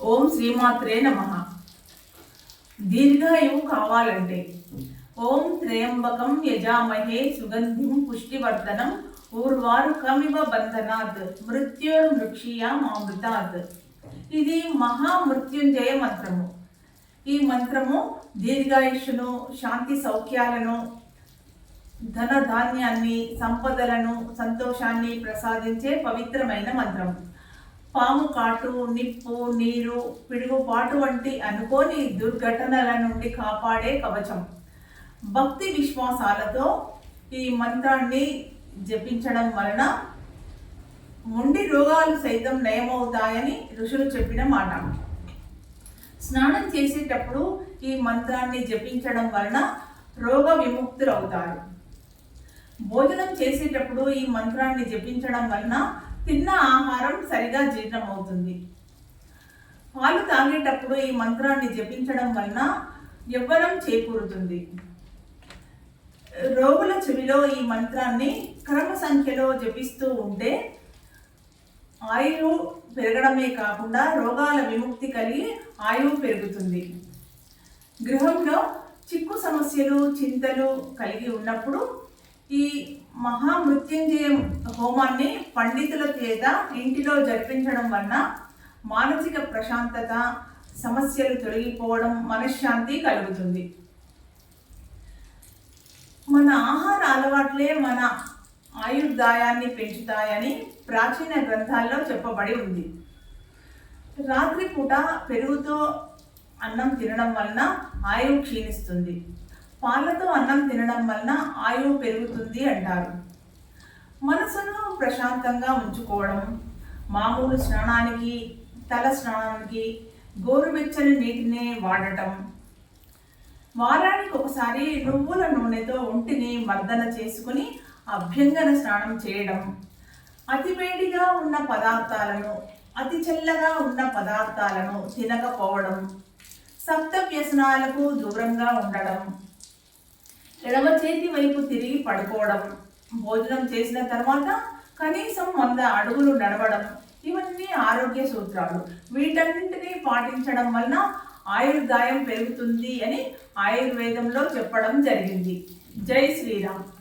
ఓం శ్రీమాత్రే నమః. దీర్ఘాయువు కావాలంటే ఓం త్రయంబకం యజామహే సుగంధిం పుష్టివర్ధనం ఊర్వారుకమివ బంధనాత్ మృత్యోర్మృక్షీయామామృతాత్. ఇది మహామృత్యుంజయ మంత్రము. ఈ మంత్రము దీర్ఘాయుష్ను, శాంతి సౌఖ్యాలను, ధన ధాన్యాన్ని, సంపదలను, సంతోషాన్ని ప్రసాదించే పవిత్రమైన మంత్రం. పాము కాటు, నిప్పు, నీరు, పిడుగుపాటు వంటి అనుకోని దుర్ఘటనల నుండి కాపాడే కవచం. భక్తి విశ్వాసాలతో ఈ మంత్రాన్ని జపించడం వలన మొండి రోగాలు సైతం నయమవుతాయని ఋషులు చెప్పిన మాట. స్నానం చేసేటప్పుడు ఈ మంత్రాన్ని జపించడం వలన రోగ విముక్తులవుతారు. భోజనం చేసేటప్పుడు ఈ మంత్రాన్ని జపించడం వలన తిన్న ఆహారం సరిగా జీర్ణమవుతుంది. పాలు తాగేటప్పుడు ఈ మంత్రాన్ని జపించడం వలన యవ్వనం చేకూరుతుంది. రోగుల చెవిలో ఈ మంత్రాన్ని క్రమ సంఖ్యలో జపిస్తూ ఉంటే ఆయువు పెరగడమే కాకుండా రోగాల విముక్తి కలిగి ఆయువు పెరుగుతుంది. గృహంలో చిక్కు సమస్యలు, చింతలు కలిగి ఉన్నప్పుడు ఈ మహామృత్యుంజయ హోమాన్ని పండితుల చేత ఇంటిలో జరిపించడం వలన మానసిక ప్రశాంతత, సమస్యలు తొలగిపోవడం, మనశ్శాంతి కలుగుతుంది. మన ఆహార అలవాట్లే మన ఆయుర్దాయాన్ని పెంచుతాయని ప్రాచీన గ్రంథాల్లో చెప్పబడి ఉంది. రాత్రిపూట పెరుగుతో అన్నం తినడం వలన ఆయువు క్షీణిస్తుంది. పాలతో అన్నం తినడం వలన ఆయువు పెరుగుతుంది అంటారు. మనసును ప్రశాంతంగా ఉంచుకోవడం, మామూలు స్నానానికి, తల స్నానానికి గోరువెచ్చని నీటిని వాడటం, వారానికి ఒకసారి నువ్వుల నూనెతో ఒంటిని మర్దన చేసుకుని అభ్యంగన స్నానం చేయడం, అతి వేడిగా ఉన్న పదార్థాలను, అతి చల్లగా ఉన్న పదార్థాలను తినకపోవడం, సప్త వ్యసనాలకు దూరంగా ఉండడం, ఎడమ చేతి వైపు తిరిగి పడుకోవడం, భోజనం చేసిన తర్వాత కనీసం 100 అడుగులు నడవడం, ఇవన్నీ ఆరోగ్య సూత్రాలు. వీటన్నింటినీ పాటించడం వలన ఆయుర్దాయం పెరుగుతుంది అని ఆయుర్వేదంలో చెప్పడం జరిగింది. జై శ్రీరామ్.